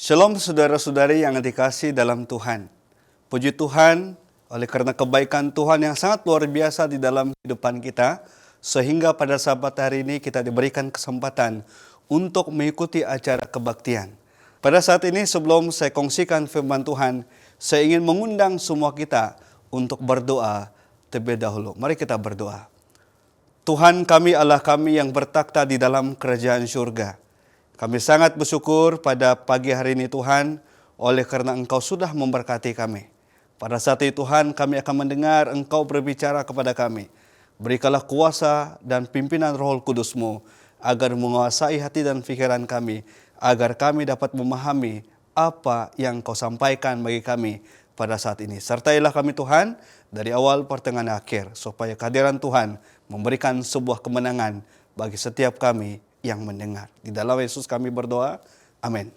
Shalom saudara-saudari yang dikasihi dalam Tuhan. Puji Tuhan oleh karena kebaikan Tuhan yang sangat luar biasa di dalam kehidupan kita, sehingga pada sabat hari ini kita diberikan kesempatan untuk mengikuti acara kebaktian. Pada saat ini sebelum saya kongsikan firman Tuhan, saya ingin mengundang semua kita untuk berdoa terlebih dahulu. Mari kita berdoa. Tuhan kami, Allah kami yang bertakhta di dalam kerajaan surga. Kami sangat bersyukur pada pagi hari ini Tuhan, oleh karena Engkau sudah memberkati kami. Pada saat itu Tuhan, kami akan mendengar Engkau berbicara kepada kami. Berikanlah kuasa dan pimpinan Roh Kudus-Mu, agar menguasai hati dan pikiran kami, agar kami dapat memahami apa yang Kau sampaikan bagi kami pada saat ini. Sertailah kami Tuhan, dari awal pertengahan akhir, supaya kehadiran Tuhan memberikan sebuah kemenangan bagi setiap kami yang mendengar. Di dalam Yesus kami berdoa, amin.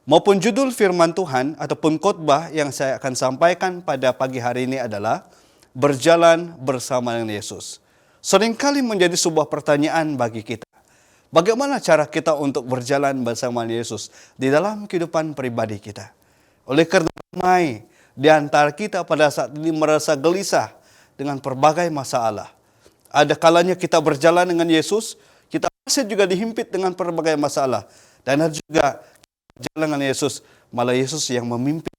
Maupun judul firman Tuhan ataupun khotbah yang saya akan sampaikan pada pagi hari ini adalah berjalan bersama dengan Yesus. Seringkali menjadi sebuah pertanyaan bagi kita. Bagaimana cara kita untuk berjalan bersama Yesus di dalam kehidupan pribadi kita? Oleh karena ramai di antara kita pada saat ini merasa gelisah dengan berbagai masalah. Ada kalanya kita berjalan dengan Yesus, kita masih juga dihimpit dengan berbagai masalah. Dan ada juga berjalan dengan Yesus, malah Yesus yang memimpin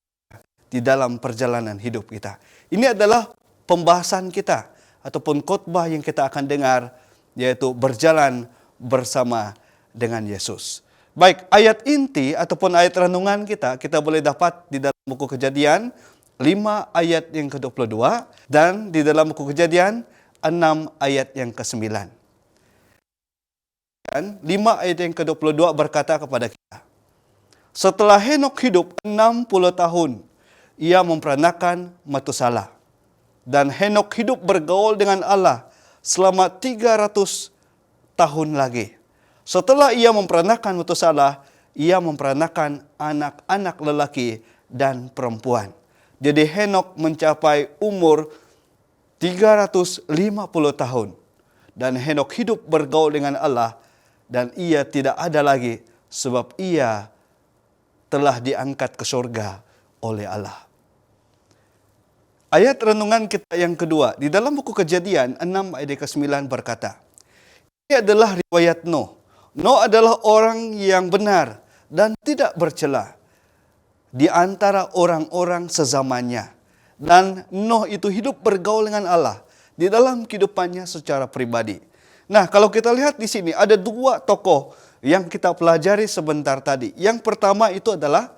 di dalam perjalanan hidup kita. Ini adalah pembahasan kita ataupun khotbah yang kita akan dengar, yaitu berjalan bersama dengan Yesus. Baik, ayat inti ataupun ayat renungan kita boleh dapat di dalam buku Kejadian 5 ayat yang ke-22 dan di dalam buku Kejadian 6 ayat yang ke-9. 5 ayat yang ke-22 berkata kepada kita, setelah Henok hidup 60 tahun, ia memperanakan Metusala. Dan Henok hidup bergaul dengan Allah selama 300 tahun lagi. Setelah ia memperanakan Metusala, ia memperanakan anak-anak lelaki dan perempuan. Jadi Henok mencapai umur 350 tahun. Dan Henok hidup bergaul dengan Allah dan ia tidak ada lagi sebab ia telah diangkat ke surga oleh Allah. Ayat renungan kita yang kedua di dalam buku Kejadian 6 ayat ke-9 berkata, ini adalah riwayat Nuh. Nuh adalah orang yang benar dan tidak bercela di antara orang-orang sezamannya. Dan Nuh itu hidup bergaul dengan Allah di dalam kehidupannya secara pribadi. Nah, kalau kita lihat di sini ada dua tokoh yang kita pelajari sebentar tadi. Yang pertama itu adalah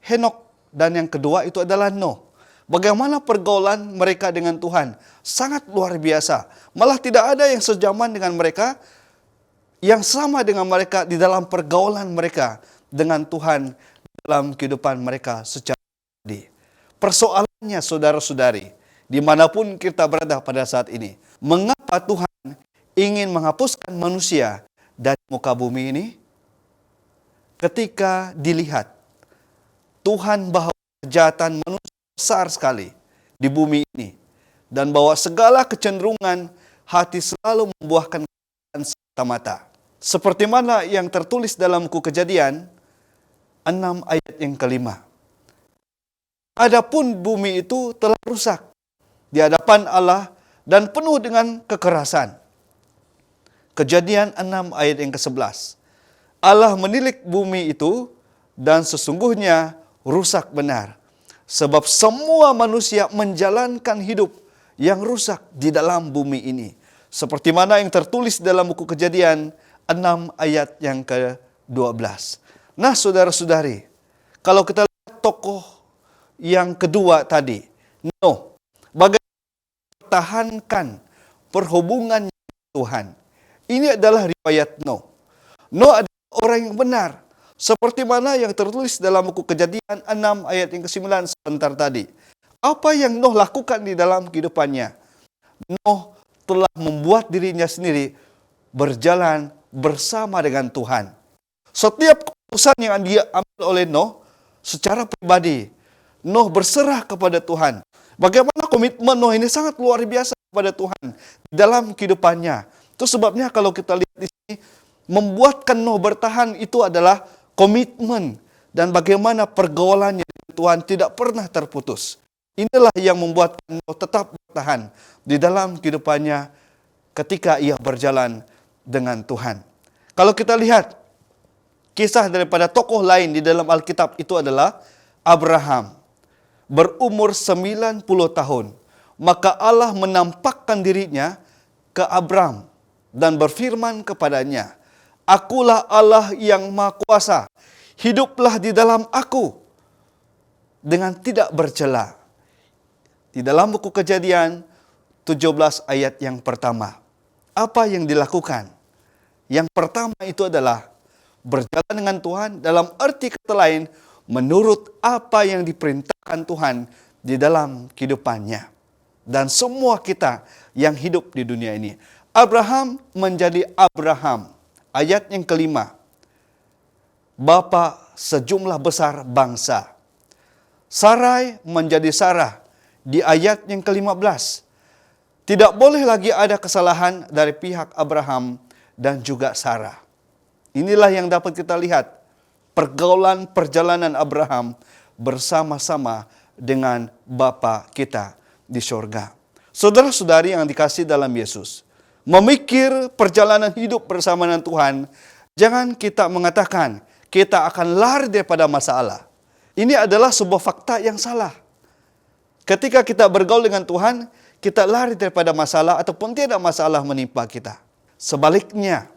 Henok dan yang kedua itu adalah Nuh. Bagaimana pergaulan mereka dengan Tuhan? Sangat luar biasa. Malah tidak ada yang sejaman dengan mereka, yang sama dengan mereka di dalam pergaulan mereka dengan Tuhan dalam kehidupan mereka secara pribadi. Persoalannya saudara-saudari, dimanapun kita berada pada saat ini, mengapa Tuhan ingin menghapuskan manusia dari muka bumi ini? Ketika dilihat Tuhan bahwa kejahatan manusia besar sekali di bumi ini, dan bahwa segala kecenderungan hati selalu membuahkan kejahatan semata-mata. Seperti mana yang tertulis dalam buku Kejadian 6 ayat yang ke-5. Adapun bumi itu telah rusak di hadapan Allah dan penuh dengan kekerasan. Kejadian 6 ayat yang ke-11. Allah menilik bumi itu dan sesungguhnya rusak benar. Sebab semua manusia menjalankan hidup yang rusak di dalam bumi ini. Seperti mana yang tertulis dalam buku Kejadian 6 ayat yang ke-12. Nah saudara-saudari, kalau kita lihat tokoh yang kedua tadi, Nuh, bagaimana mempertahankan perhubungan Tuhan. Ini adalah riwayat Nuh. Nuh adalah orang yang benar. Seperti mana yang tertulis dalam buku Kejadian 6 ayat yang ke-9 sebentar tadi. Apa yang Nuh lakukan di dalam kehidupannya? Nuh telah membuat dirinya sendiri berjalan bersama dengan Tuhan. Setiap keputusan yang dia ambil oleh Nuh secara pribadi, Nuh berserah kepada Tuhan. Bagaimana komitmen Nuh ini sangat luar biasa kepada Tuhan dalam kehidupannya. Itu sebabnya kalau kita lihat di sini, membuatkan Nuh bertahan itu adalah komitmen dan bagaimana pergaulannya dengan Tuhan tidak pernah terputus. Inilah yang membuat Noah tetap bertahan di dalam kehidupannya ketika ia berjalan dengan Tuhan. Kalau kita lihat kisah daripada tokoh lain di dalam Alkitab itu adalah Abraham. Berumur 90 tahun, maka Allah menampakkan dirinya ke Abram dan berfirman kepadanya, "Akulah Allah yang Maha Kuasa, hiduplah di dalam aku dengan tidak bercela." Di dalam buku Kejadian 17 ayat yang pertama. Apa yang dilakukan? Yang pertama itu adalah berjalan dengan Tuhan, dalam arti kata lain, menurut apa yang diperintahkan Tuhan di dalam kehidupannya. Dan semua kita yang hidup di dunia ini. Abraham menjadi Abraham. Ayat yang kelima. Bapa sejumlah besar bangsa. Sarai menjadi Sarah di ayat yang ke-15. Tidak boleh lagi ada kesalahan dari pihak Abraham dan juga Sarah. Inilah yang dapat kita lihat. Pergaulan perjalanan Abraham bersama-sama dengan Bapa kita di surga. Saudara-saudari yang dikasihi dalam Yesus, memikir perjalanan hidup bersama dengan Tuhan, jangan kita mengatakan kita akan lari daripada masalah. Ini adalah sebuah fakta yang salah. Ketika kita bergaul dengan Tuhan, kita lari daripada masalah ataupun tidak masalah menimpa kita. Sebaliknya,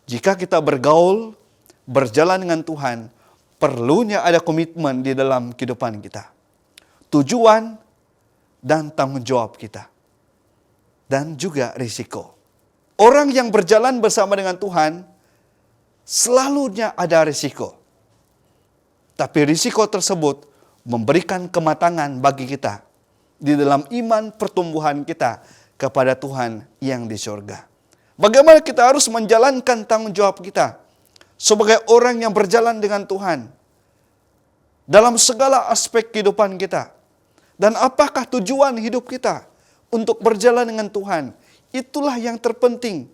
jika kita bergaul, berjalan dengan Tuhan, perlunya ada komitmen di dalam kehidupan kita. Tujuan dan tanggung jawab kita. Dan juga risiko. Orang yang berjalan bersama dengan Tuhan, selalunya ada risiko. Tapi risiko tersebut memberikan kematangan bagi kita di dalam iman pertumbuhan kita kepada Tuhan yang di surga. Bagaimana kita harus menjalankan tanggung jawab kita sebagai orang yang berjalan dengan Tuhan dalam segala aspek kehidupan kita. Dan apakah tujuan hidup kita untuk berjalan dengan Tuhan? Itulah yang terpenting.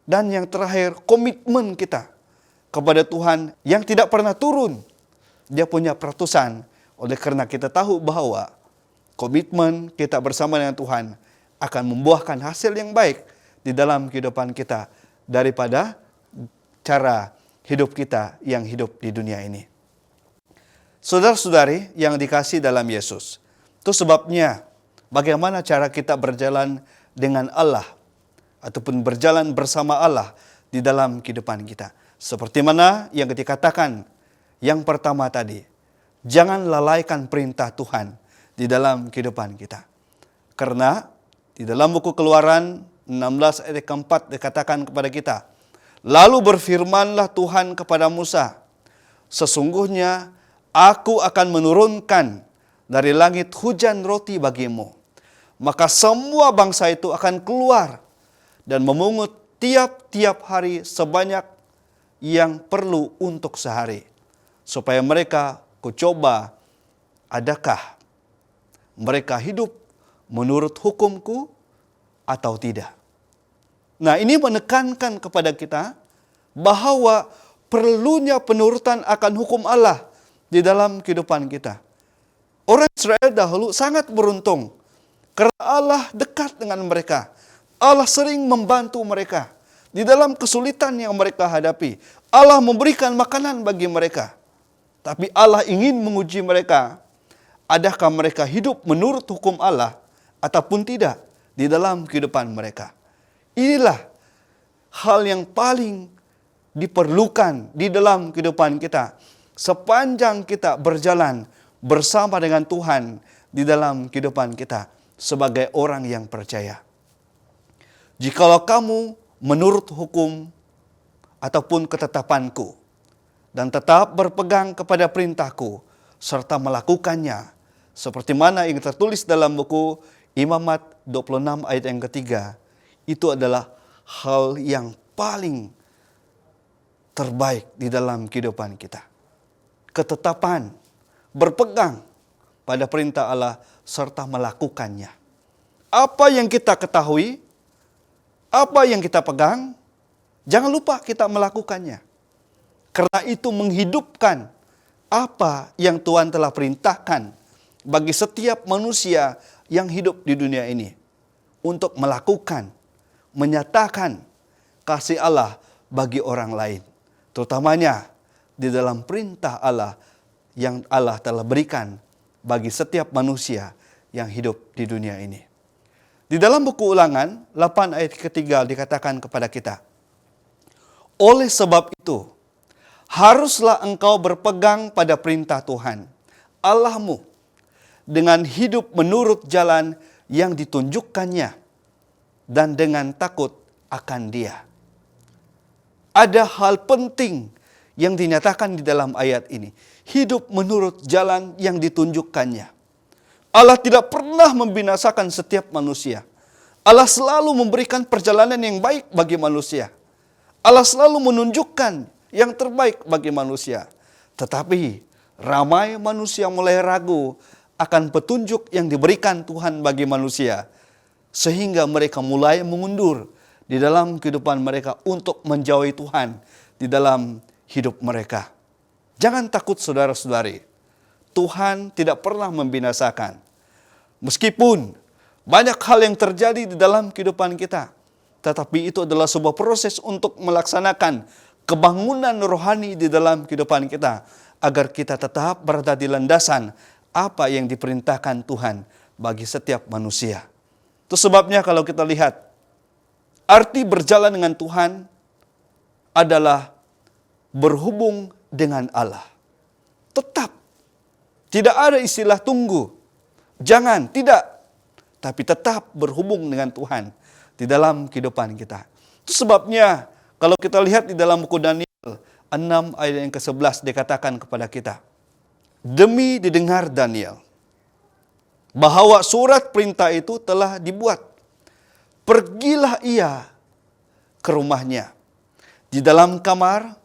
Dan yang terakhir, komitmen kita kepada Tuhan yang tidak pernah turun. Dia punya peratusan. Oleh karena kita tahu bahwa komitmen kita bersama dengan Tuhan akan membuahkan hasil yang baik di dalam kehidupan kita daripada cara hidup kita yang hidup di dunia ini. Saudara-saudari yang dikasihi dalam Yesus, itu sebabnya bagaimana cara kita berjalan dengan Allah ataupun berjalan bersama Allah di dalam kehidupan kita. Seperti mana yang dikatakan yang pertama tadi, jangan lalaikan perintah Tuhan di dalam kehidupan kita. Karena di dalam buku Keluaran 16 ayat keempat dikatakan kepada kita, lalu berfirmanlah Tuhan kepada Musa, sesungguhnya aku akan menurunkan dari langit hujan roti bagimu. Maka semua bangsa itu akan keluar dan memungut tiap-tiap hari sebanyak yang perlu untuk sehari. Supaya mereka kucoba adakah mereka hidup menurut hukumku atau tidak. Nah, ini menekankan kepada kita bahwa perlunya penurutan akan hukum Allah di dalam kehidupan kita. Orang Israel dahulu sangat beruntung karena Allah dekat dengan mereka. Allah sering membantu mereka di dalam kesulitan yang mereka hadapi. Allah memberikan makanan bagi mereka. Tapi Allah ingin menguji mereka. Adakah mereka hidup menurut hukum Allah ataupun tidak di dalam kehidupan mereka. Inilah hal yang paling diperlukan di dalam kehidupan kita. Sepanjang kita berjalan bersama dengan Tuhan di dalam kehidupan kita sebagai orang yang percaya. Jikalau kamu menurut hukum ataupun ketetapanku dan tetap berpegang kepada perintahku serta melakukannya seperti mana yang tertulis dalam buku Imamat 26 ayat yang ketiga, itu adalah hal yang paling terbaik di dalam kehidupan kita. Ketetapan, berpegang pada perintah Allah serta melakukannya. Apa yang kita ketahui, apa yang kita pegang, jangan lupa kita melakukannya. Karena itu menghidupkan apa yang Tuhan telah perintahkan bagi setiap manusia yang hidup di dunia ini. Untuk melakukan, menyatakan kasih Allah bagi orang lain. Terutamanya di dalam perintah Allah yang Allah telah berikan bagi setiap manusia yang hidup di dunia ini. Di dalam buku Ulangan 8 ayat ketiga dikatakan kepada kita, oleh sebab itu, haruslah engkau berpegang pada perintah Tuhan, Allahmu, dengan hidup menurut jalan yang ditunjukkannya, dan dengan takut akan Dia. Ada hal penting yang dinyatakan di dalam ayat ini. Hidup menurut jalan yang ditunjukkannya. Allah tidak pernah membinasakan setiap manusia. Allah selalu memberikan perjalanan yang baik bagi manusia. Allah selalu menunjukkan yang terbaik bagi manusia. Tetapi ramai manusia mulai ragu akan petunjuk yang diberikan Tuhan bagi manusia. Sehingga mereka mulai mengundur di dalam kehidupan mereka untuk menjauhi Tuhan di dalam hidup mereka. Jangan takut saudara-saudari. Tuhan tidak pernah membinasakan. Meskipun banyak hal yang terjadi di dalam kehidupan kita, tetapi itu adalah sebuah proses untuk melaksanakan kebangunan rohani di dalam kehidupan kita, agar kita tetap berada di landasan apa yang diperintahkan Tuhan bagi setiap manusia. Itu sebabnya kalau kita lihat, arti berjalan dengan Tuhan adalah berhubung dengan Allah. Tetap. Tidak ada istilah tunggu. Jangan, tidak. Tapi tetap berhubung dengan Tuhan di dalam kehidupan kita. Itu sebabnya kalau kita lihat di dalam buku Daniel 6 ayat yang ke-11 dikatakan kepada kita, demi didengar Daniel bahwa surat perintah itu telah dibuat, pergilah ia ke rumahnya. Di dalam kamar,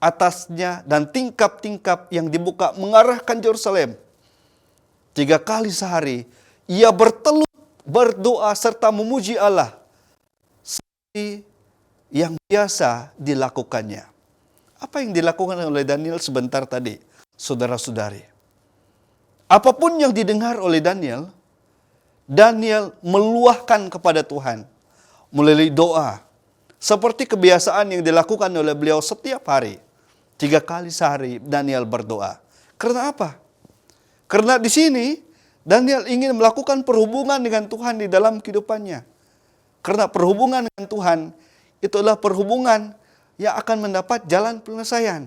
atasnya dan tingkap-tingkap yang dibuka mengarahkan Yerusalem. 3 kali sehari ia bertelut, berdoa serta memuji Allah seperti yang biasa dilakukannya. Apa yang dilakukan oleh Daniel sebentar tadi, saudara-saudari? Apapun yang didengar oleh Daniel, Daniel meluahkan kepada Tuhan melalui doa. Seperti kebiasaan yang dilakukan oleh beliau setiap hari. 3 kali sehari Daniel berdoa. Karena apa? Karena di sini Daniel ingin melakukan perhubungan dengan Tuhan di dalam kehidupannya. Karena perhubungan dengan Tuhan itulah perhubungan yang akan mendapat jalan penyelesaian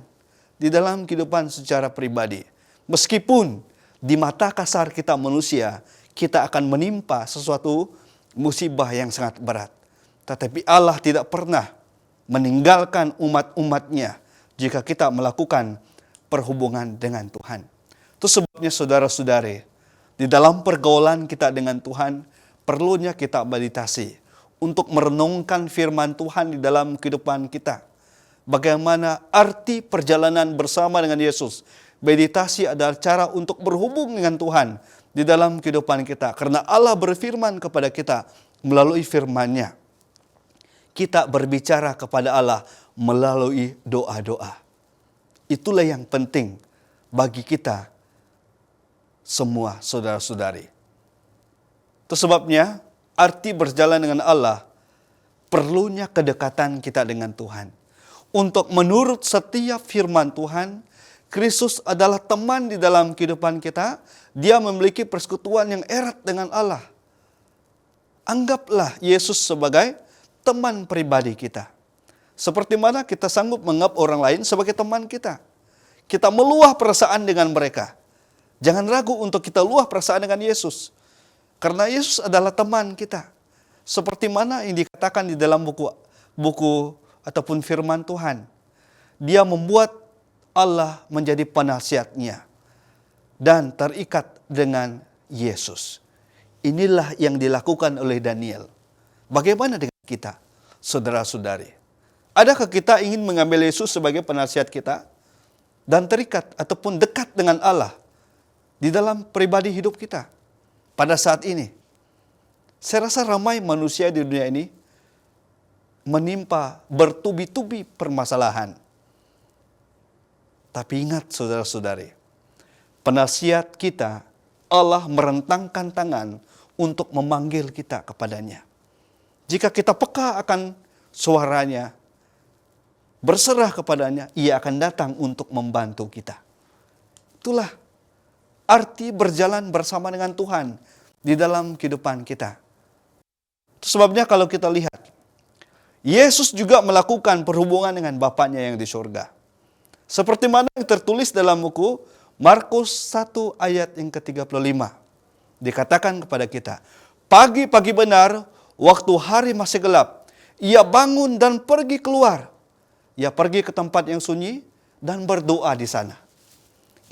di dalam kehidupan secara pribadi. Meskipun di mata kasar kita manusia, kita akan menimpa sesuatu musibah yang sangat berat. Tetapi Allah tidak pernah meninggalkan umat-umatnya jika kita melakukan perhubungan dengan Tuhan. Itu sebabnya saudara-saudari, di dalam pergaulan kita dengan Tuhan, perlunya kita meditasi untuk merenungkan firman Tuhan di dalam kehidupan kita. Bagaimana arti perjalanan bersama dengan Yesus. Meditasi adalah cara untuk berhubung dengan Tuhan di dalam kehidupan kita. Karena Allah berfirman kepada kita melalui firman-Nya. Kita berbicara kepada Allah melalui doa-doa. Itulah yang penting bagi kita semua saudara-saudari. Itu sebabnya arti berjalan dengan Allah perlunya kedekatan kita dengan Tuhan. Untuk menurut setiap firman Tuhan, Kristus adalah teman di dalam kehidupan kita. Dia memiliki persekutuan yang erat dengan Allah. Anggaplah Yesus sebagai teman pribadi kita. Seperti mana kita sanggup menganggap orang lain sebagai teman kita. Kita meluah perasaan dengan mereka. Jangan ragu untuk kita luah perasaan dengan Yesus. Karena Yesus adalah teman kita. Seperti mana yang dikatakan di dalam buku ataupun firman Tuhan. Dia membuat Allah menjadi penasihatnya dan terikat dengan Yesus. Inilah yang dilakukan oleh Daniel. Bagaimana dengan kita, saudara-saudari? Adakah kita ingin mengambil Yesus sebagai penasihat kita dan terikat ataupun dekat dengan Allah di dalam pribadi hidup kita pada saat ini? Saya rasa ramai manusia di dunia ini menimpa bertubi-tubi permasalahan. Tapi ingat saudara-saudari, penasihat kita, Allah merentangkan tangan untuk memanggil kita kepadanya. Jika kita peka akan suaranya, berserah kepadanya, ia akan datang untuk membantu kita. Itulah arti berjalan bersama dengan Tuhan di dalam kehidupan kita. Itu sebabnya kalau kita lihat, Yesus juga melakukan perhubungan dengan Bapaknya yang di surga. Seperti mana yang tertulis dalam buku Markus 1 ayat yang ke-35. Dikatakan kepada kita, pagi-pagi benar, waktu hari masih gelap, ia bangun dan pergi keluar. Ia pergi ke tempat yang sunyi dan berdoa di sana.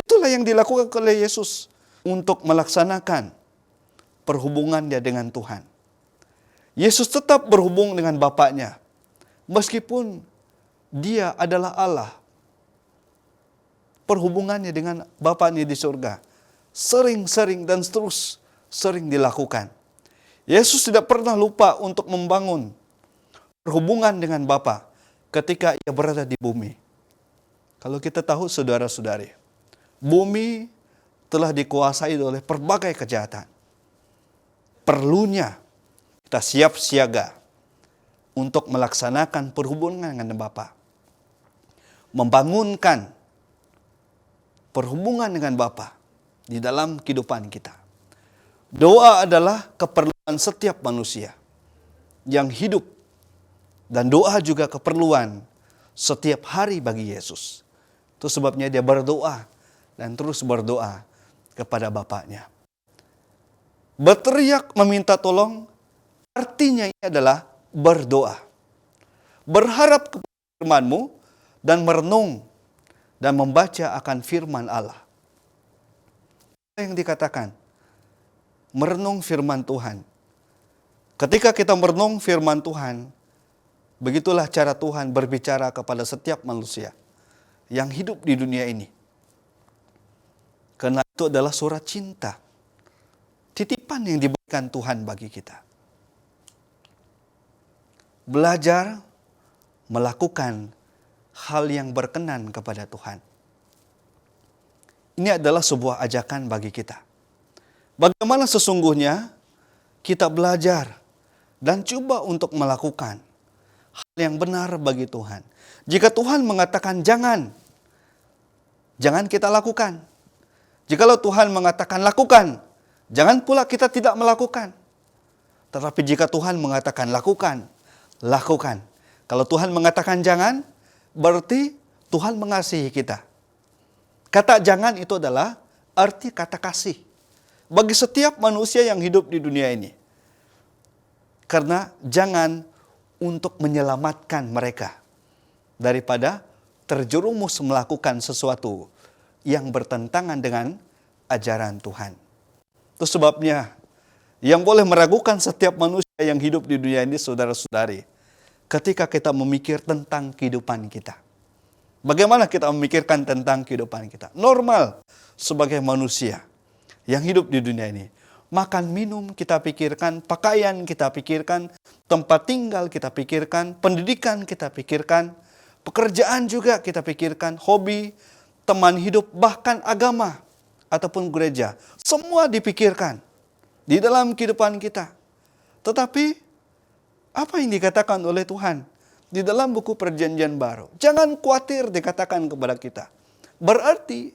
Itulah yang dilakukan oleh Yesus untuk melaksanakan perhubungannya dengan Tuhan. Yesus tetap berhubung dengan Bapaknya, meskipun dia adalah Allah. Perhubungannya dengan Bapaknya di surga sering-sering dan sering dilakukan. Yesus tidak pernah lupa untuk membangun perhubungan dengan Bapa ketika ia berada di bumi. Kalau kita tahu saudara-saudari, bumi telah dikuasai oleh berbagai kejahatan. Perlunya kita siap siaga untuk melaksanakan perhubungan dengan Bapa. Membangunkan perhubungan dengan Bapa di dalam kehidupan kita. Doa adalah keperluan setiap manusia yang hidup, dan doa juga keperluan setiap hari bagi Yesus. Itu sebabnya dia berdoa dan terus berdoa kepada Bapaknya. Berteriak meminta tolong artinya ini adalah berdoa. Berharap kepada firman-Mu dan merenung dan membaca akan firman Allah. Apa yang dikatakan? Merenung firman Tuhan. Ketika kita merenung firman Tuhan, begitulah cara Tuhan berbicara kepada setiap manusia yang hidup di dunia ini. Karena itu adalah surat cinta, titipan yang diberikan Tuhan bagi kita. Belajar melakukan hal yang berkenan kepada Tuhan. Ini adalah sebuah ajakan bagi kita. Bagaimana sesungguhnya kita belajar dan coba untuk melakukan hal yang benar bagi Tuhan. Jika Tuhan mengatakan jangan kita lakukan. Jikalau Tuhan mengatakan lakukan, jangan pula kita tidak melakukan. Tetapi jika Tuhan mengatakan lakukan. Kalau Tuhan mengatakan jangan, berarti Tuhan mengasihi kita. Kata jangan itu adalah arti kata kasih bagi setiap manusia yang hidup di dunia ini. Karena jangan untuk menyelamatkan mereka daripada terjerumus melakukan sesuatu yang bertentangan dengan ajaran Tuhan. Itu sebabnya yang boleh meragukan setiap manusia yang hidup di dunia ini, saudara-saudari, ketika kita memikir tentang kehidupan kita. Bagaimana kita memikirkan tentang kehidupan kita? Normal sebagai manusia yang hidup di dunia ini. Makan, minum kita pikirkan, pakaian kita pikirkan, tempat tinggal kita pikirkan, pendidikan kita pikirkan, pekerjaan juga kita pikirkan, hobi, teman hidup, bahkan agama ataupun gereja. Semua dipikirkan di dalam kehidupan kita. Tetapi apa yang dikatakan oleh Tuhan di dalam buku Perjanjian Baru? Jangan khawatir dikatakan kepada kita. Berarti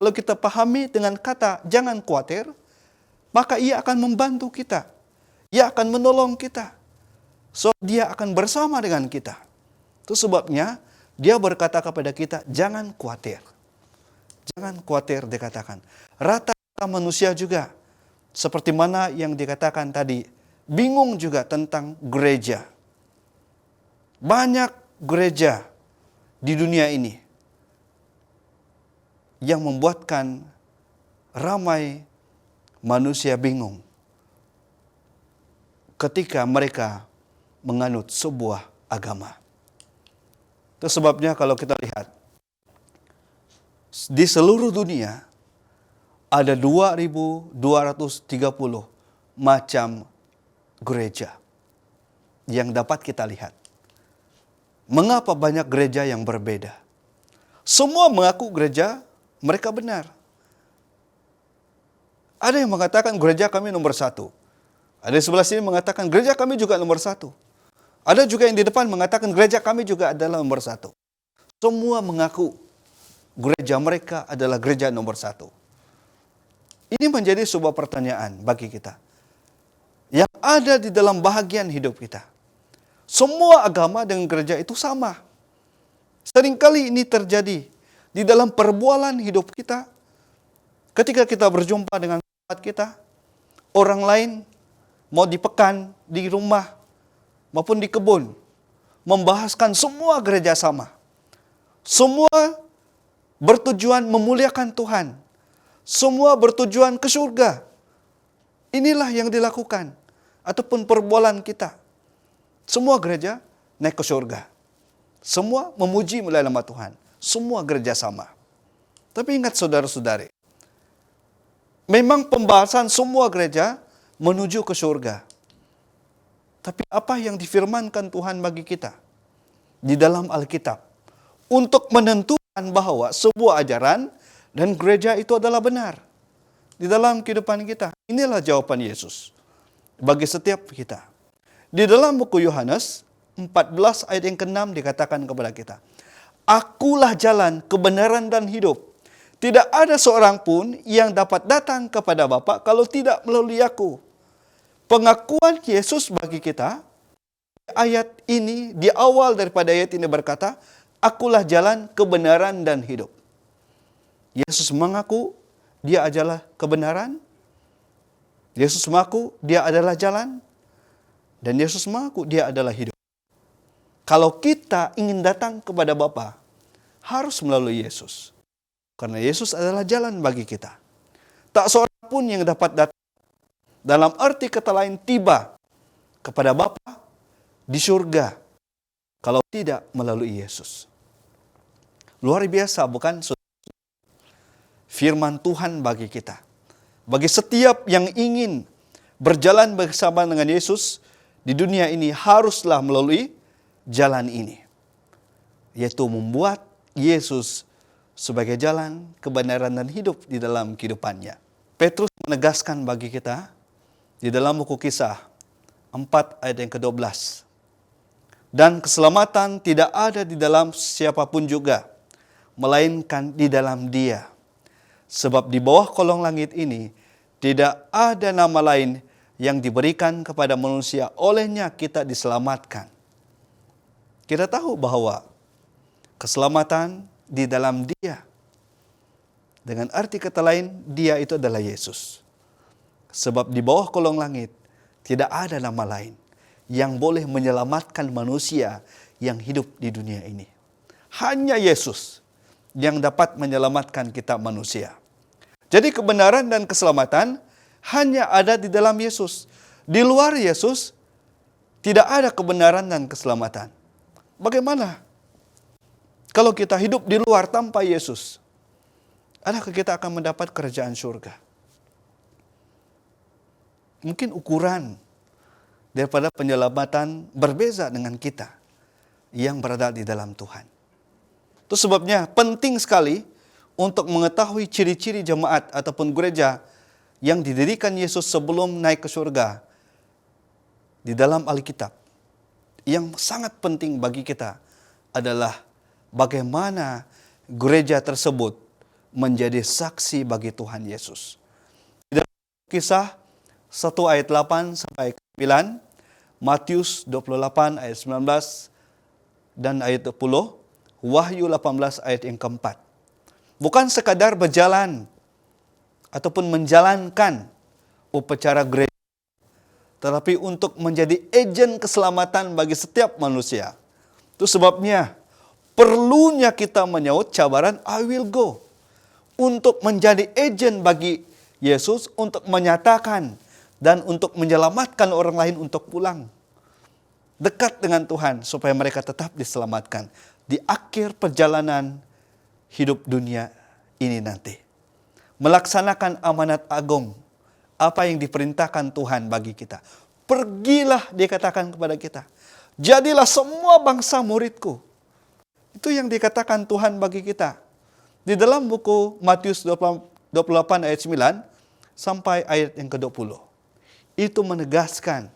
kalau kita pahami dengan kata jangan khawatir, maka ia akan membantu kita. Ia akan menolong kita. So, dia akan bersama dengan kita. Itu sebabnya dia berkata kepada kita, jangan khawatir. Jangan khawatir dikatakan. Rata-rata manusia juga, seperti mana yang dikatakan tadi, bingung juga tentang gereja. Banyak gereja di dunia ini yang membuatkan ramai manusia bingung ketika mereka menganut sebuah agama. Itu sebabnya kalau kita lihat di seluruh dunia ada 2.230 macam gereja yang dapat kita lihat. Mengapa banyak gereja yang berbeda? Semua mengaku gereja mereka benar. Ada yang mengatakan gereja kami nomor 1. Ada yang sebelah sini mengatakan gereja kami juga nomor 1. Ada juga yang di depan mengatakan gereja kami juga adalah nomor 1. Semua mengaku gereja mereka adalah gereja nomor 1. Ini menjadi sebuah pertanyaan bagi kita. Yang ada di dalam bahagian hidup kita. Semua agama dengan gereja itu sama. Seringkali ini terjadi di dalam perbualan hidup kita. Ketika kita berjumpa dengan sahabat kita, orang lain mau di pekan, di rumah, maupun di kebun, membahaskan semua gereja sama. Semua bertujuan memuliakan Tuhan. Semua bertujuan ke surga. Inilah yang dilakukan. Ataupun perbualan kita. Semua gereja naik ke surga. Semua memuji melalui nama Tuhan. Semua gereja sama. Tapi ingat saudara-saudari, memang pembahasan semua gereja menuju ke surga. Tapi apa yang difirmankan Tuhan bagi kita di dalam Alkitab untuk menentukan bahwa sebuah ajaran dan gereja itu adalah benar di dalam kehidupan kita? Inilah jawaban Yesus bagi setiap kita. Di dalam buku Yohanes 14 ayat yang ke-6 dikatakan kepada kita, Akulah jalan, kebenaran dan hidup. Tidak ada seorang pun yang dapat datang kepada Bapa kalau tidak melalui aku. Pengakuan Yesus bagi kita, ayat ini, di awal daripada ayat ini berkata, Akulah jalan, kebenaran dan hidup. Yesus mengaku dia adalah kebenaran. Yesus mengaku dia adalah jalan. Dan Yesus mengaku dia adalah hidup. Kalau kita ingin datang kepada Bapa, harus melalui Yesus. Karena Yesus adalah jalan bagi kita. Tak seorang pun yang dapat datang, dalam arti kata lain tiba kepada Bapa di surga, kalau tidak melalui Yesus. Luar biasa bukan? Firman Tuhan bagi kita. Bagi setiap yang ingin berjalan bersama dengan Yesus di dunia ini, haruslah melalui jalan ini, yaitu membuat Yesus sebagai jalan, kebenaran dan hidup di dalam kehidupannya. Petrus menegaskan bagi kita di dalam buku Kisah 4 ayat yang ke-12. Dan keselamatan tidak ada di dalam siapapun juga, melainkan di dalam Dia. Sebab di bawah kolong langit ini tidak ada nama lain yang diberikan kepada manusia, olehnya kita diselamatkan. Kita tahu bahwa keselamatan di dalam Dia. Dengan arti kata lain, Dia itu adalah Yesus. Sebab di bawah kolong langit tidak ada nama lain yang boleh menyelamatkan manusia yang hidup di dunia ini. Hanya Yesus yang dapat menyelamatkan kita manusia. Jadi kebenaran dan keselamatan hanya ada di dalam Yesus. Di luar Yesus tidak ada kebenaran dan keselamatan. Bagaimana kalau kita hidup di luar tanpa Yesus? Adakah kita akan mendapat kerajaan surga? Mungkin ukuran daripada penyelamatan berbeza dengan kita yang berada di dalam Tuhan. Itu sebabnya penting sekali untuk mengetahui ciri-ciri jemaat ataupun gereja yang didirikan Yesus sebelum naik ke surga di dalam Alkitab. Yang sangat penting bagi kita adalah bagaimana gereja tersebut menjadi saksi bagi Tuhan Yesus. Di dalam Kisah 1 ayat 8 sampai 9, Matius 28 ayat 19 dan ayat 10, Wahyu 18 ayat yang keempat. Bukan sekadar berjalan ataupun menjalankan upacara gereja, tetapi untuk menjadi agen keselamatan bagi setiap manusia. Itu sebabnya perlunya kita menyaut cabaran I will go. Untuk menjadi agen bagi Yesus, untuk menyatakan dan untuk menyelamatkan orang lain untuk pulang dekat dengan Tuhan, supaya mereka tetap diselamatkan di akhir perjalanan hidup dunia ini nanti. Melaksanakan amanat agung, apa yang diperintahkan Tuhan bagi kita. Pergilah, dikatakan kepada kita. Jadilah semua bangsa muridku. Itu yang dikatakan Tuhan bagi kita. Di dalam buku Matius 28 ayat 9 sampai ayat yang ke-20. Itu menegaskan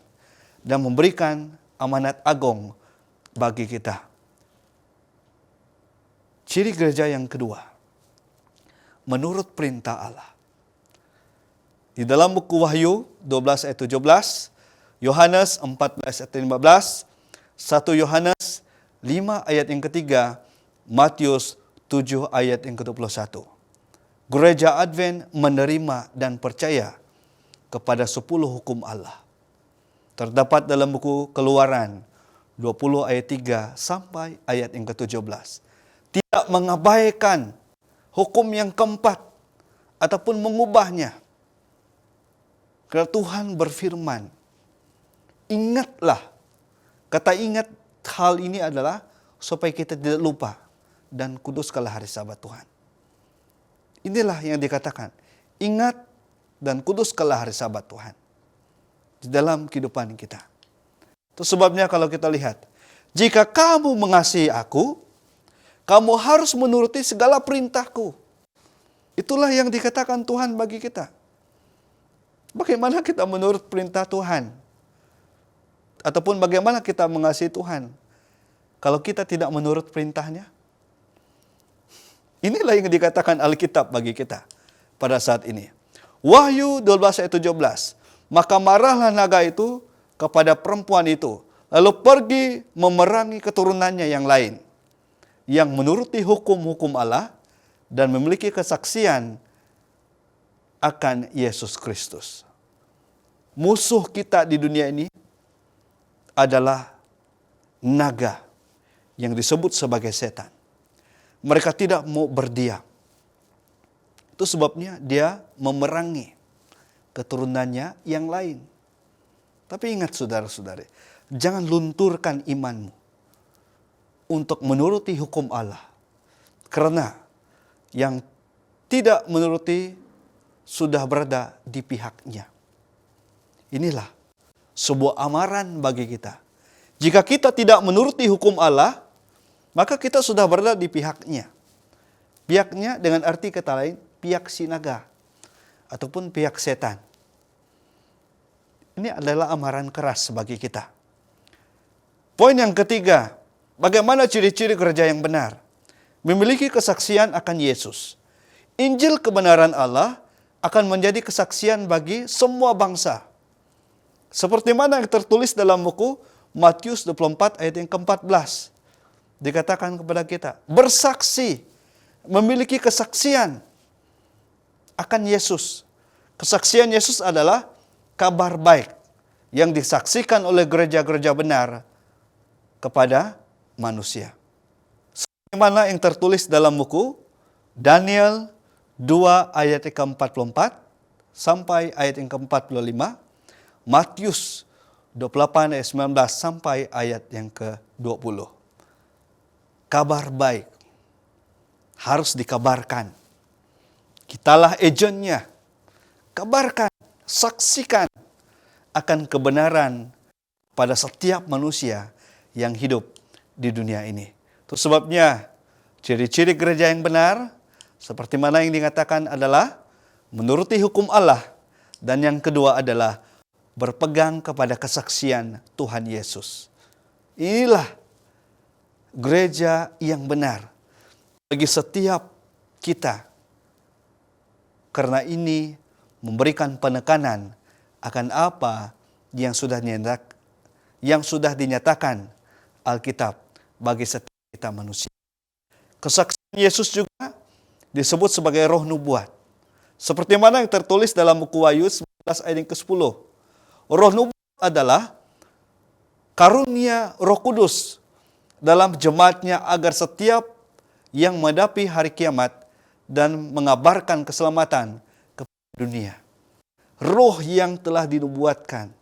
dan memberikan amanat agung bagi kita. Ciri gereja yang kedua, menurut perintah Allah. Di dalam buku Wahyu 12 ayat 17, Yohanes 14 ayat 15, 1 Yohanes 5 ayat yang ketiga, Matius 7 ayat yang ke-21. Gereja Advent menerima dan percaya kepada 10 hukum Allah. Terdapat dalam buku Keluaran 20 ayat 3 sampai ayat yang ke-17. Tidak mengabaikan hukum yang keempat ataupun mengubahnya. Karena Tuhan berfirman, ingatlah. Kata ingat hal ini adalah supaya kita tidak lupa dan kuduskanlah hari Sabat Tuhan. Inilah yang dikatakan, ingat dan kuduskanlah hari Sabat Tuhan di dalam kehidupan kita. Itu sebabnya kalau kita lihat, jika kamu mengasihi aku, kamu harus menuruti segala perintahku. Itulah yang dikatakan Tuhan bagi kita. Bagaimana kita menurut perintah Tuhan? Ataupun bagaimana kita mengasihi Tuhan kalau kita tidak menurut perintahnya? Inilah yang dikatakan Alkitab bagi kita pada saat ini. Wahyu 12 ayat 17. Maka marahlah naga itu kepada perempuan itu, lalu pergi memerangi keturunannya yang lain, yang menuruti hukum-hukum Allah dan memiliki kesaksian akan Yesus Kristus. Musuh kita di dunia ini adalah naga yang disebut sebagai setan. Mereka tidak mau berdiam. Itu sebabnya dia memerangi keturunannya yang lain. Tapi ingat saudara-saudari, jangan lunturkan imanmu untuk menuruti hukum Allah. Karena yang tidak menuruti sudah berada di pihaknya. Inilah sebuah amaran bagi kita. Jika kita tidak menuruti hukum Allah, maka kita sudah berada di pihaknya. Pihaknya dengan arti kata lain, pihak si naga ataupun pihak setan. Ini adalah amaran keras bagi kita. Poin yang ketiga, bagaimana ciri-ciri gereja yang benar? Memiliki kesaksian akan Yesus. Injil kebenaran Allah akan menjadi kesaksian bagi semua bangsa. Seperti mana yang tertulis dalam buku Matius 24 ayat yang ke-14. Dikatakan kepada kita, bersaksi, memiliki kesaksian akan Yesus. Kesaksian Yesus adalah kabar baik yang disaksikan oleh gereja-gereja benar kepada manusia. Sebagaimana yang tertulis dalam buku Daniel 2 ayat yang ke-44 sampai ayat yang ke-45, Matius 28 ayat 19 sampai ayat yang ke-20. Kabar baik harus dikabarkan. Kitalah agentnya. Kabarkan, saksikan akan kebenaran pada setiap manusia yang hidup di dunia ini. Itu sebabnya ciri-ciri gereja yang benar seperti mana yang dikatakan adalah menuruti hukum Allah, dan yang kedua adalah berpegang kepada kesaksian Tuhan Yesus. Inilah gereja yang benar bagi setiap kita. Karena ini memberikan penekanan akan apa yang sudah dinyatakan Alkitab bagi setiap kita manusia. Kesaksian Yesus juga disebut sebagai roh nubuat. Seperti mana yang tertulis dalam buku Wahyu 11 ayat yang ke-10. Roh nubuat adalah karunia Roh Kudus dalam jemaatnya agar setiap yang menghadapi hari kiamat dan mengabarkan keselamatan kepada dunia. Roh yang telah dinubuatkan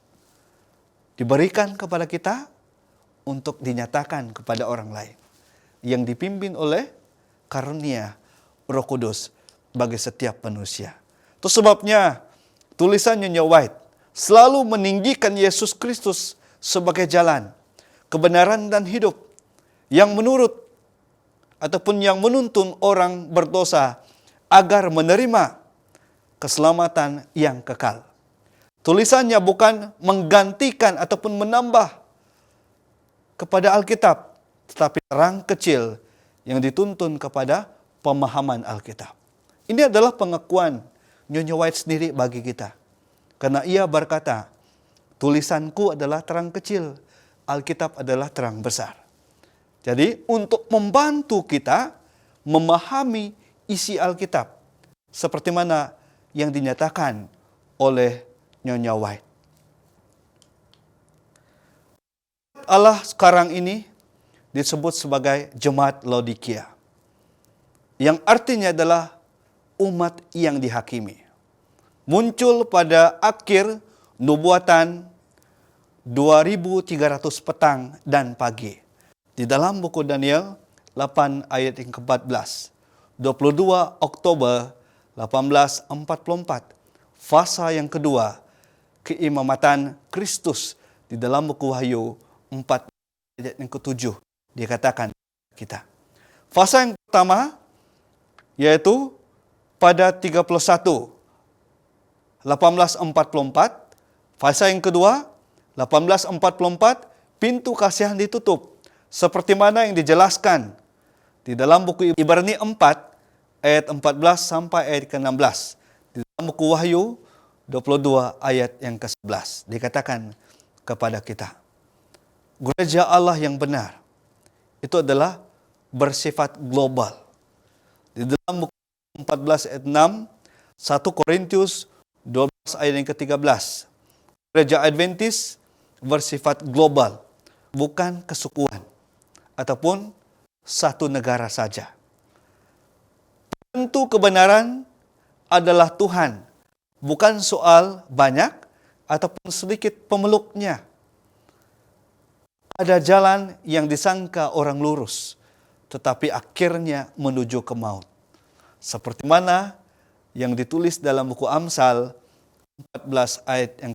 diberikan kepada kita untuk dinyatakan kepada orang lain, yang dipimpin oleh karunia Roh Kudus bagi setiap manusia. Itu sebabnya tulisan Nyonya White selalu meninggikan Yesus Kristus sebagai jalan, kebenaran dan hidup yang menurut ataupun yang menuntun orang berdosa agar menerima keselamatan yang kekal. Tulisannya bukan menggantikan ataupun menambah kepada Alkitab, tetapi terang kecil yang dituntun kepada pemahaman Alkitab. Ini adalah pengakuan Nyonya White sendiri bagi kita. Karena ia berkata, tulisanku adalah terang kecil, Alkitab adalah terang besar. Jadi untuk membantu kita memahami isi Alkitab, seperti mana yang dinyatakan oleh Nyonya White. Allah sekarang ini disebut sebagai Jemaat Laodikia, yang artinya adalah umat yang dihakimi. Muncul pada akhir nubuatan 2300 petang dan pagi. Di dalam buku Daniel 8 ayat yang ke-14. 22 Oktober 1844. Fasa yang kedua, keimamatan Kristus. Di dalam buku Wahyu 4 ayat yang ke-7 dikatakan kita. Fasa yang pertama yaitu pada 1844, fasa yang kedua 1844, pintu kasihan ditutup seperti mana yang dijelaskan di dalam buku Ibrani 4 ayat 14 sampai ayat ke-16. Di dalam buku Wahyu 22 ayat yang ke-11 dikatakan kepada kita, gereja Allah yang benar itu adalah bersifat global. Di dalam buku 14 ayat 6, 1 Korintus 12 ayat yang ke-13. Gereja Adventis bersifat global, bukan kesukuan ataupun satu negara saja. Tentu kebenaran adalah Tuhan, bukan soal banyak ataupun sedikit pemeluknya. Ada jalan yang disangka orang lurus, tetapi akhirnya menuju ke maut. Seperti mana yang ditulis dalam buku Amsal 14 ayat yang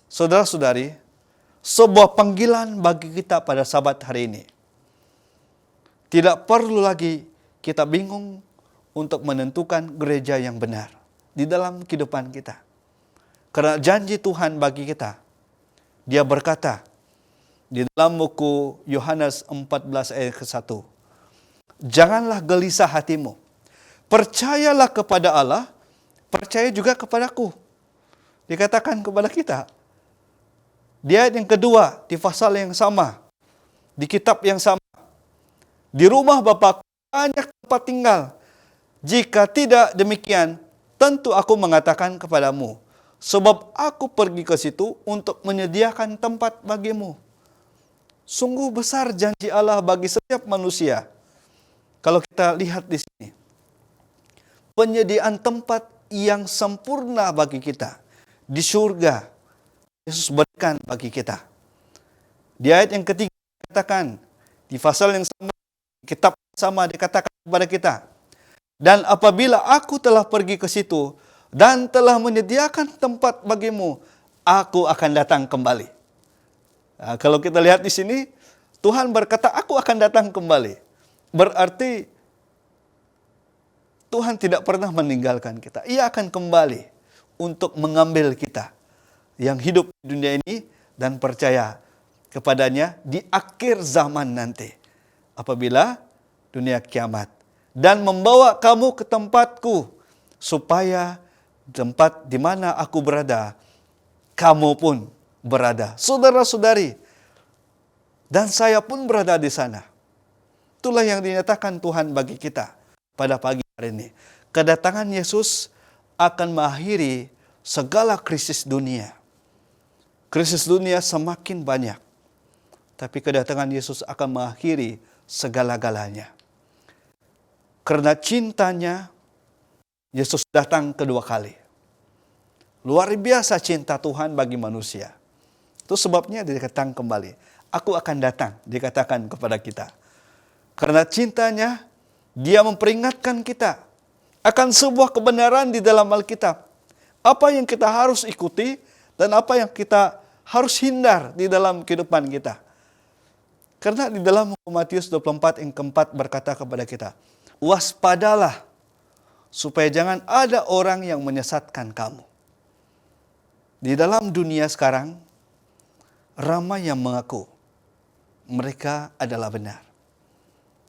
saudara-saudari, sebuah panggilan bagi kita pada Sabat hari ini. Tidak perlu lagi kita bingung untuk menentukan gereja yang benar di dalam kehidupan kita. Karena janji Tuhan bagi kita, Dia berkata di dalam buku Yohanes 14 ayat ke-1, janganlah gelisah hatimu, percayalah kepada Allah, percaya juga kepadaku. Dikatakan kepada kita. Di ayat yang kedua, di pasal yang sama, di kitab yang sama. Di rumah Bapa banyak tempat tinggal. Jika tidak demikian, tentu aku mengatakan kepadamu, sebab aku pergi ke situ untuk menyediakan tempat bagimu. Sungguh besar janji Allah bagi setiap manusia. Kalau kita lihat di sini, penyediaan tempat yang sempurna bagi kita di surga, Yesus berikan bagi kita. Di ayat yang ketiga dikatakan, di pasal yang sama, kitab yang sama dikatakan kepada kita, dan apabila aku telah pergi ke situ dan telah menyediakan tempat bagimu, aku akan datang kembali. Nah, kalau kita lihat di sini, Tuhan berkata, aku akan datang kembali. Berarti Tuhan tidak pernah meninggalkan kita. Ia akan kembali untuk mengambil kita yang hidup di dunia ini dan percaya kepadanya di akhir zaman nanti. Apabila dunia kiamat. Dan membawa kamu ke tempatku, supaya tempat di mana aku berada, kamu pun berada. Saudara-saudari, dan saya pun berada di sana. Itulah yang dinyatakan Tuhan bagi kita pada pagi hari ini. Kedatangan Yesus akan mengakhiri segala krisis dunia. Krisis dunia semakin banyak. Tapi kedatangan Yesus akan mengakhiri segala-galanya. Karena cintanya, Yesus datang kedua kali. Luar biasa cinta Tuhan bagi manusia. Itu sebabnya dia datang kembali. Aku akan datang, dikatakan kepada kita. Karena cintanya, Dia memperingatkan kita akan sebuah kebenaran di dalam Alkitab. Apa yang kita harus ikuti dan apa yang kita harus hindar di dalam kehidupan kita. Karena di dalam Matius 24 yang keempat berkata kepada kita, waspadalah supaya jangan ada orang yang menyesatkan kamu. Di dalam dunia sekarang, ramai yang mengaku mereka adalah benar.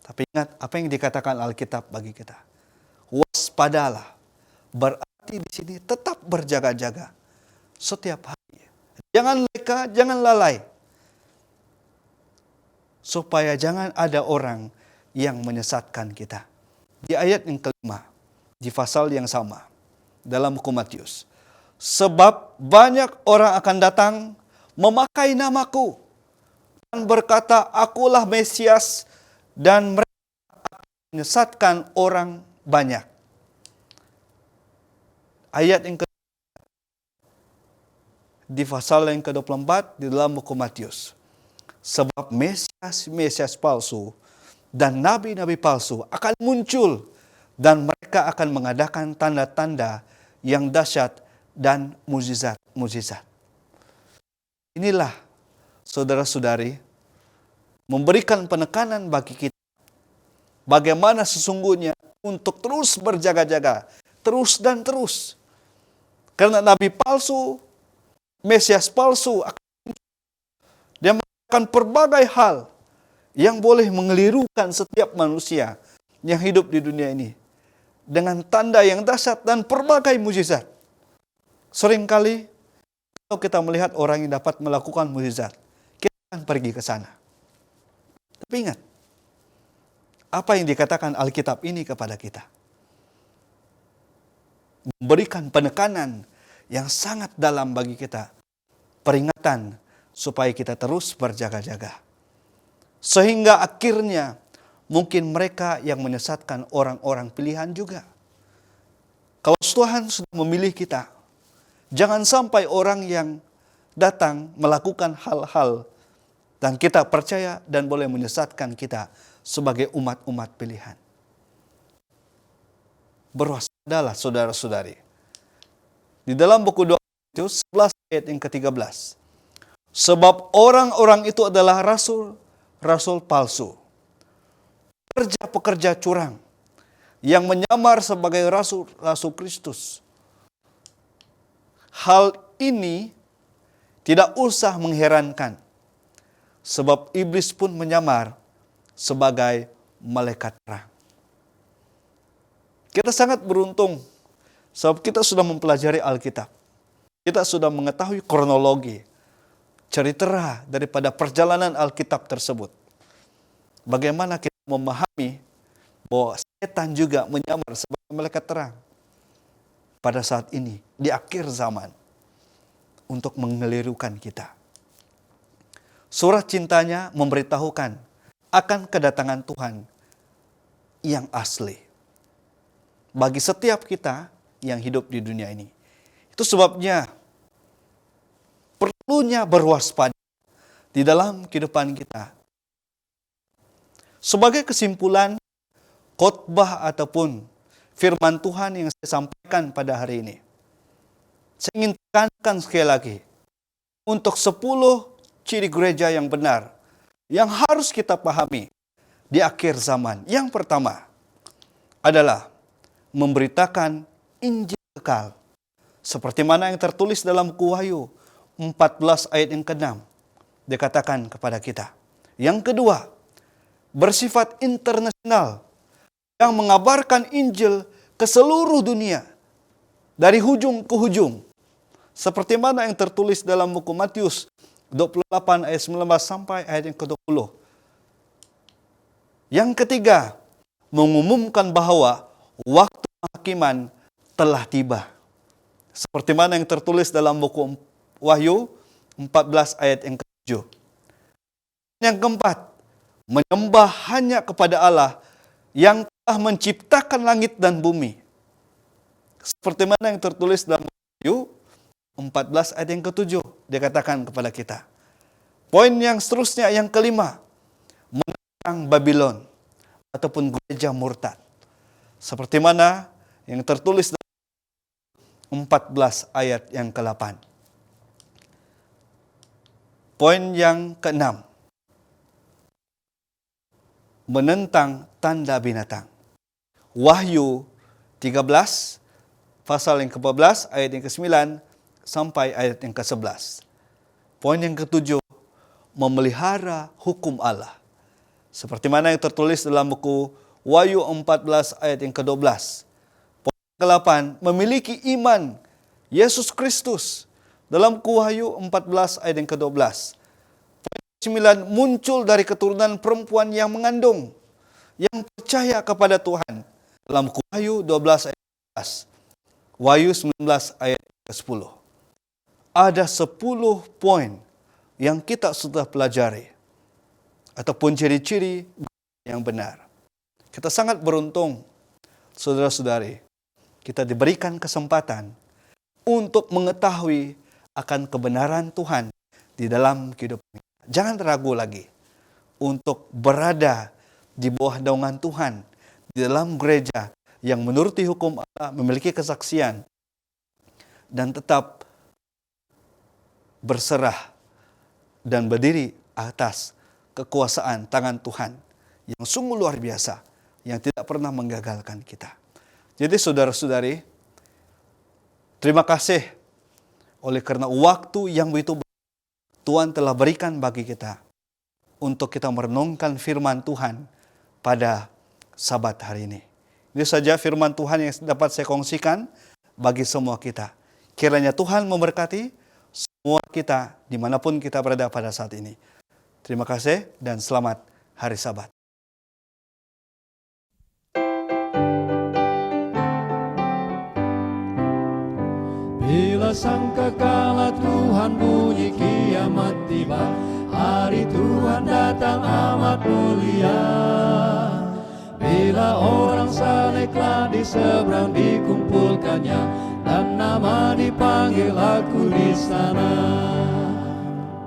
Tapi ingat apa yang dikatakan Alkitab bagi kita. Waspadalah. Berarti di sini tetap berjaga-jaga setiap hari. Jangan leka, jangan lalai. Supaya jangan ada orang yang menyesatkan kita. Di ayat yang kelima, di pasal yang sama, dalam hukum Matius. Sebab banyak orang akan datang memakai namaku dan berkata, akulah Mesias, dan mereka akan menyesatkan orang banyak. Ayat yang di pasal yang ke-24 di dalam hukum Matius. Sebab Mesias palsu dan nabi-nabi palsu akan muncul dan mereka akan mengadakan tanda-tanda yang dahsyat dan mukjizat-mukjizat. Inilah saudara-saudari memberikan penekanan bagi kita bagaimana sesungguhnya untuk terus berjaga-jaga, terus dan terus. Karena nabi palsu, Mesias palsu dia melakukan berbagai hal yang boleh mengelirukan setiap manusia yang hidup di dunia ini dengan tanda yang dahsyat dan berbagai mukjizat. Seringkali kalau kita melihat orang yang dapat melakukan mukjizat, kita akan pergi ke sana. Tapi ingat, apa yang dikatakan Alkitab ini kepada kita? Memberikan penekanan yang sangat dalam bagi kita. Peringatan supaya kita terus berjaga-jaga. Sehingga akhirnya mungkin mereka yang menyesatkan orang-orang pilihan juga. Kalau Tuhan sudah memilih kita, jangan sampai orang yang datang melakukan hal-hal dan kita percaya dan boleh menyesatkan kita sebagai umat-umat pilihan. Berwaspadalah saudara-saudari. Di dalam buku 2 Timotius 11 ayat yang ke-13. Sebab orang-orang itu adalah rasul palsu. Pekerja-pekerja curang yang menyamar sebagai rasul Kristus. Hal ini tidak usah mengherankan. Sebab iblis pun menyamar sebagai malaikat terang. Kita sangat beruntung sebab kita sudah mempelajari Alkitab. Kita sudah mengetahui kronologi, cerita daripada perjalanan Alkitab tersebut. Bagaimana kita memahami bahwa setan juga menyamar sebagai malaikat terang pada saat ini, di akhir zaman, untuk mengelirukan kita. Surat cintanya memberitahukan akan kedatangan Tuhan yang asli bagi setiap kita yang hidup di dunia ini. Itu sebabnya perlunya berwaspada di dalam kehidupan kita. Sebagai kesimpulan khotbah ataupun firman Tuhan yang saya sampaikan pada hari ini, saya ingin tekankan sekali lagi untuk 10 ciri gereja yang benar yang harus kita pahami di akhir zaman. Yang pertama adalah memberitakan Injil kekal. Seperti mana yang tertulis dalam buku Wahyu 14 ayat yang ke-6. Dikatakan kepada kita. Yang kedua, bersifat internasional. Yang mengabarkan Injil ke seluruh dunia. Dari hujung ke hujung. Seperti mana yang tertulis dalam buku Matius 28 ayat 19 sampai ayat yang ke-20. Yang ketiga, mengumumkan bahwa waktu penghakiman telah tiba. Seperti mana yang tertulis dalam buku Wahyu 14 ayat yang ke-7. Yang keempat, menyembah hanya kepada Allah yang telah menciptakan langit dan bumi. Seperti mana yang tertulis dalam Wahyu 14 ayat yang ke-7. Dikatakan kepada kita. Poin yang seterusnya yang kelima, menentang Babylon ataupun gereja murtad. Seperti mana yang tertulis dalam 14 ayat yang ke-8. Poin yang keenam, menentang tanda binatang. Wahyu 13, pasal yang ke-14, ayat yang ke-9, sampai ayat yang ke-11. Poin yang ke-7, memelihara hukum Allah. Seperti mana yang tertulis dalam buku Wahyu 14 ayat yang ke-12. Poin yang ke-8, memiliki iman Yesus Kristus. Dalam buku Wahyu 14 ayat yang ke-12. Poin yang ke-9, muncul dari keturunan perempuan yang mengandung, yang percaya kepada Tuhan. Dalam buku Wahyu 12 ayat 11. Wahyu 19 ayat ke-10. Ada 10 poin yang kita sudah pelajari, ataupun ciri-ciri yang benar. Kita sangat beruntung, saudara-saudari, kita diberikan kesempatan untuk mengetahui akan kebenaran Tuhan di dalam kehidupan kita. Jangan ragu lagi untuk berada di bawah naungan Tuhan, di dalam gereja yang menuruti hukum Allah, memiliki kesaksian, dan tetap berserah dan berdiri atas kekuasaan tangan Tuhan yang sungguh luar biasa, yang tidak pernah menggagalkan kita. Jadi saudara-saudari, terima kasih oleh karena waktu yang begitu banyak Tuhan telah berikan bagi kita untuk kita merenungkan firman Tuhan pada Sabat hari ini. Ini saja firman Tuhan yang dapat saya kongsikan bagi semua kita. Kiranya Tuhan memberkati semua kita dimanapun kita berada pada saat ini. Terima kasih dan selamat hari Sabat. Bila sangkakala Tuhan bunyi kiamat tiba, hari Tuhan datang amat mulia. Bila orang salehlah di seberang dikumpulkannya, dan nama dipanggil aku di sana.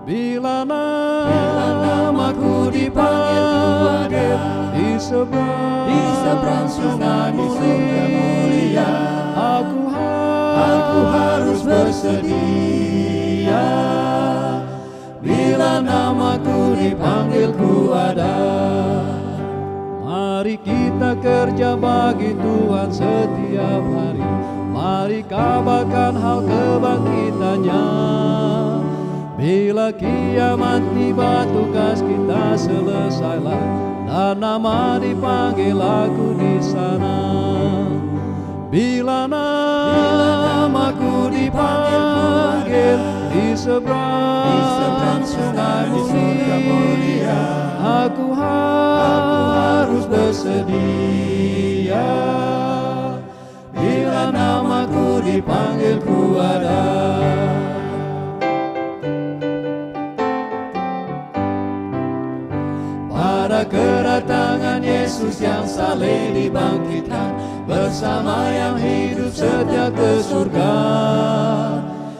Bila namaku dipanggil di seberang sungai mulia, aku harus bersedia. Bila namaku dipanggil ku ada. Mari kita kerja bagi Tuhan setiap hari. Mari kabarkan hal kebangkitannya. Bila kiamat tiba tugas kita selesailah, dan nama dipanggil aku di sana. Bila namaku dipanggil di seberang sungai mulia, aku harus bersedia. Bila namaku dipanggil ku ada. Pada kedatangan Yesus yang saleh dibangkitkan, bersama yang hidup setia ke surga,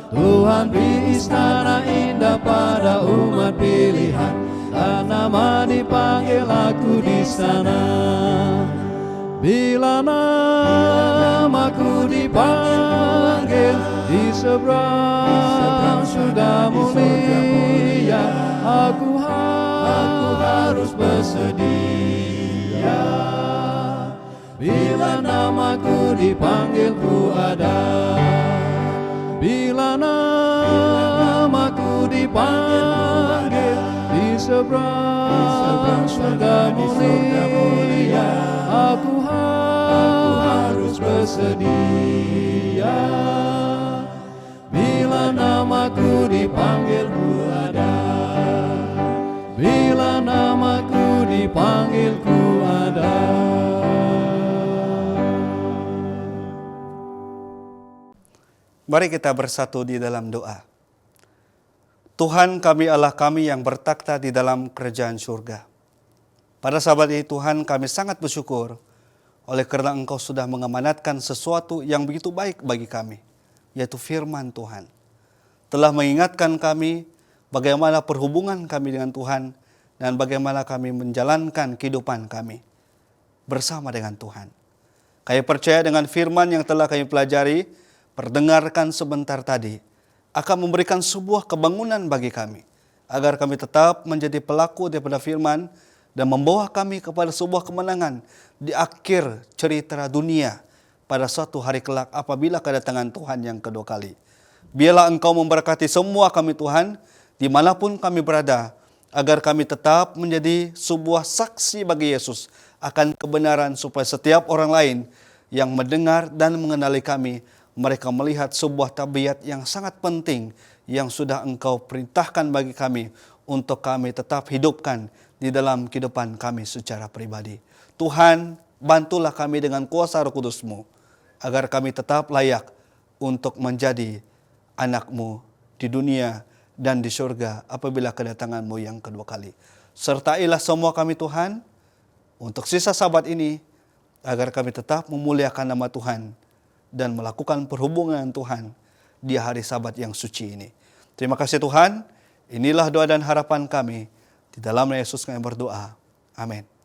Tuhan beri istana indah pada umat pilihan, dan nama dipanggil aku di sana. Bila namaku dipanggil di seberang surga mulia, aku harus bersedia. Bila namaku dipanggil ku ada. Bila namaku dipanggil di seberang surga mulia, aku harus bersedia. Bila namaku dipanggil ku ada. Bila namaku dipanggil ku ada. Mari kita bersatu di dalam doa. Tuhan kami, Allah kami yang bertakhta di dalam kerajaan surga. Pada sahabat ini Tuhan, kami sangat bersyukur oleh karena Engkau sudah mengamanatkan sesuatu yang begitu baik bagi kami, yaitu firman Tuhan. Telah mengingatkan kami bagaimana perhubungan kami dengan Tuhan dan bagaimana kami menjalankan kehidupan kami bersama dengan Tuhan. Kami percaya dengan firman yang telah kami pelajari, perdengarkan sebentar tadi, akan memberikan sebuah kebangunan bagi kami, agar kami tetap menjadi pelaku daripada firman dan membawa kami kepada sebuah kemenangan di akhir cerita dunia pada suatu hari kelak apabila kedatangan Tuhan yang kedua kali. Biarlah Engkau memberkati semua kami Tuhan, dimanapun kami berada, agar kami tetap menjadi sebuah saksi bagi Yesus akan kebenaran, supaya setiap orang lain yang mendengar dan mengenali kami, mereka melihat sebuah tabiat yang sangat penting yang sudah Engkau perintahkan bagi kami untuk kami tetap hidupkan di dalam kehidupan kami secara pribadi. Tuhan, bantulah kami dengan kuasa Roh Kudus-Mu, agar kami tetap layak untuk menjadi anak-Mu di dunia dan di surga apabila kedatangan-Mu yang kedua kali. Sertailah semua kami Tuhan, untuk sisa sabat ini, agar kami tetap memuliakan nama Tuhan dan melakukan perhubungan Tuhan di hari sabat yang suci ini. Terima kasih Tuhan, inilah doa dan harapan kami. Di dalam nama Yesus kami berdoa. Amin.